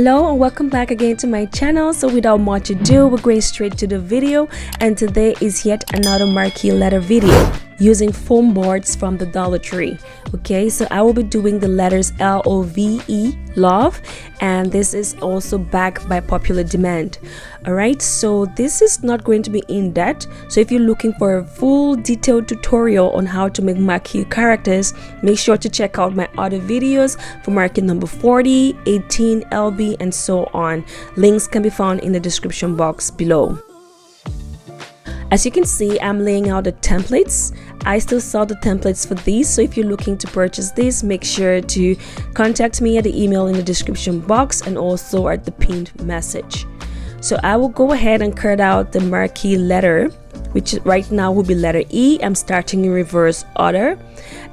Hello and welcome back again to my channel. So without much ado, we're going straight to the video, and today is yet another marquee letter video using foam boards from the Dollar Tree. Okay, so I will be doing the letters L-O-V-E, love, and this is also backed by popular demand. All right, so this is not going to be in depth, so if you're looking for a full detailed tutorial on how to make marquee characters, make sure to check out my other videos for marquee number 40, 18, L.O.V.E, and so on. Links can be found in the description box below. As you can see, I'm laying out the templates. I still sell the templates for these, so if you're looking to purchase this, make sure to contact me at the email in the description box and also at the pinned message. So I will go ahead and cut out the marquee letter, which right now will be letter E. I'm starting in reverse order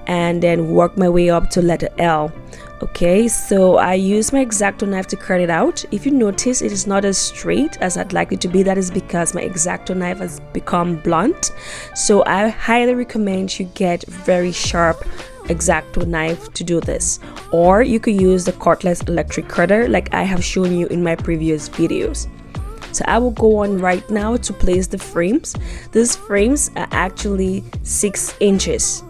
and then work my way up to letter L. Okay, so I use my X-Acto knife to cut it out. If you notice, it is not as straight as I'd like it to be. That is because my X-Acto knife has become blunt. So I highly recommend you get very sharp X-Acto knife to do this, or you could use the cordless electric cutter like I have shown you in my previous videos. So I will go on right now to place the frames. These frames are actually 6 inches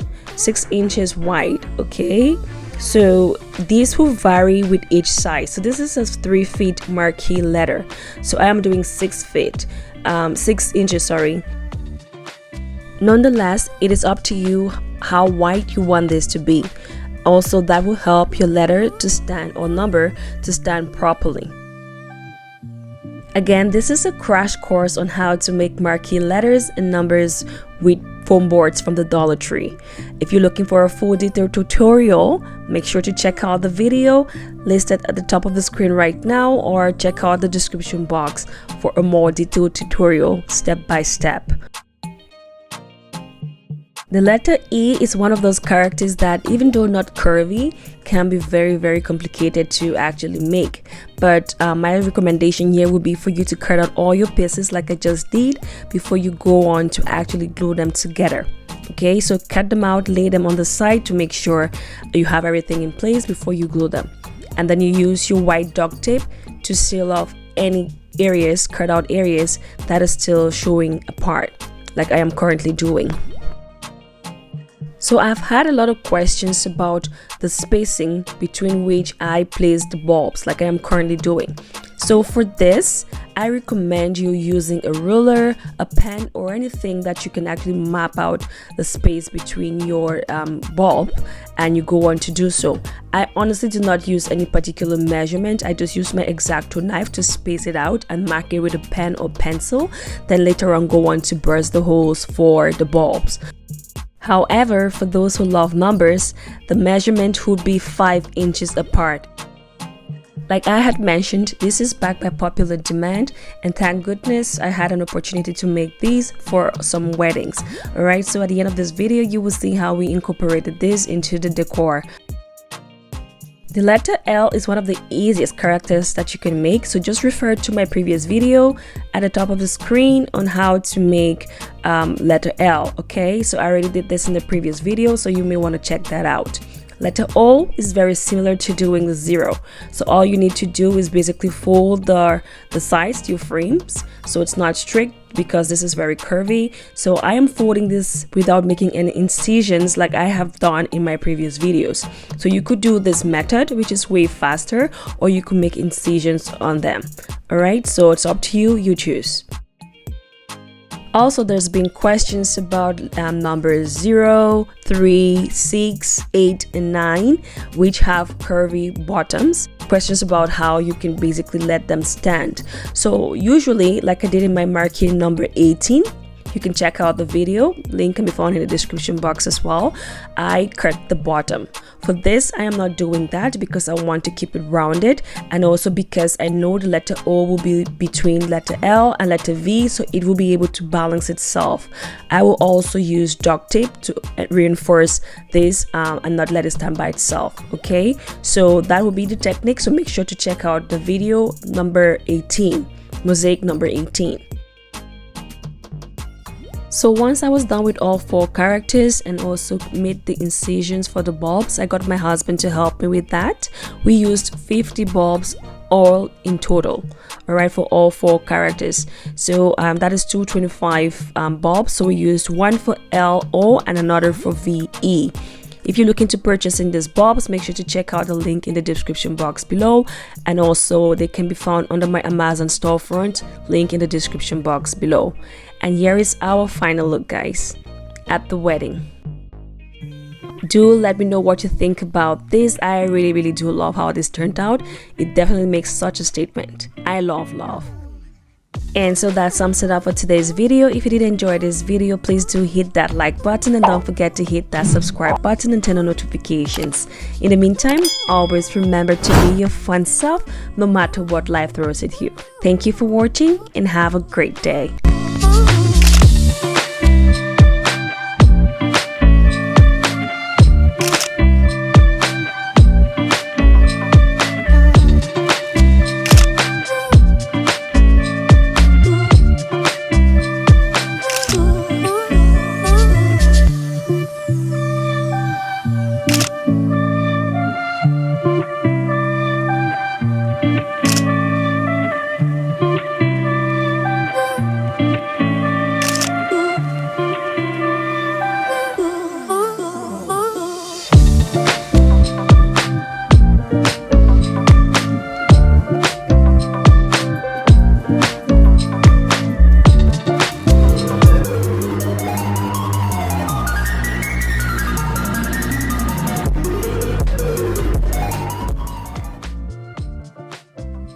wide. Okay, so these will vary with each size. So this is a 3 feet marquee letter, so I am doing 6 inches, sorry. Nonetheless, it is up to you how wide you want this to be. Also, that will help your letter to stand, or number to stand properly. Again, this is a crash course on how to make marquee letters and numbers with foam boards from the Dollar Tree. If you're looking for a full detailed tutorial, make sure to check out the video listed at the top of the screen right now, or check out the description box for a more detailed tutorial step by step. The letter E is one of those characters that, even though not curvy, can be very complicated to actually make. But my recommendation here would be for you to cut out all your pieces like I just did before you go on to actually glue them together. Okay, so cut them out, lay them on the side to make sure you have everything in place before you glue them. And then you use your white duct tape to seal off any areas, cut out areas that are still showing apart, like I am currently doing. So I've had a lot of questions about the spacing between which I place the bulbs, like I am currently doing. So for this, I recommend you using a ruler, a pen, or anything that you can actually map out the space between your bulb, and you go on to do so. I honestly do not use any particular measurement. I just use my X-Acto knife to space it out and mark it with a pen or pencil, then later on go on to burst the holes for the bulbs. However, for those who love numbers, the measurement would be 5 inches apart. Like I had mentioned, this is backed by popular demand, and thank goodness I had an opportunity to make these for some weddings. Alright, so at the end of this video, you will see how we incorporated this into the decor. The letter L is one of the easiest characters that you can make, so just refer to my previous video at the top of the screen on how to make letter L. Okay, so I already did this in the previous video, so you may want to check that out. Letter O is very similar to doing the 0. So all you need to do is basically fold the sides to your frames, so it's not strict because this is very curvy. So I am folding this without making any incisions like I have done in my previous videos. So you could do this method, which is way faster, or you could make incisions on them. Alright, so it's up to you, you choose. Also, there's been questions about numbers 0, 3, 6, 8, and 9, which have curvy bottoms. Questions about how you can basically let them stand. So usually, like I did in my marquee number 18, you can check out the video, link can be found in the description box as well. I cut the bottom. For this, I am not doing that because I want to keep it rounded, and also because I know the letter O will be between letter L and letter V, so it will be able to balance itself. I will also use duct tape to reinforce this and not let it stand by itself. Okay, so that will be the technique, so make sure to check out the video number 18, mosaic number 18. So once I was done with all 4 characters and also made the incisions for the bulbs, I got my husband to help me with that. We used 50 bulbs all in total, all right, for all 4 characters. So that is 225 bulbs. So we used one for LO and another for VE. If you're looking to purchasing these bulbs, make sure to check out the link in the description box below, and also they can be found under my Amazon storefront, link in the description box below. And here is our final look, guys, at the wedding. Do let me know what you think about this. I really do love how this turned out. It definitely makes such a statement. I love love. And so that sums it up for today's video. If you did enjoy this video, please do hit that like button, and don't forget to hit that subscribe button and turn on notifications. In the meantime, always remember to be your fun self no matter what life throws at you. Thank you for watching and have a great day.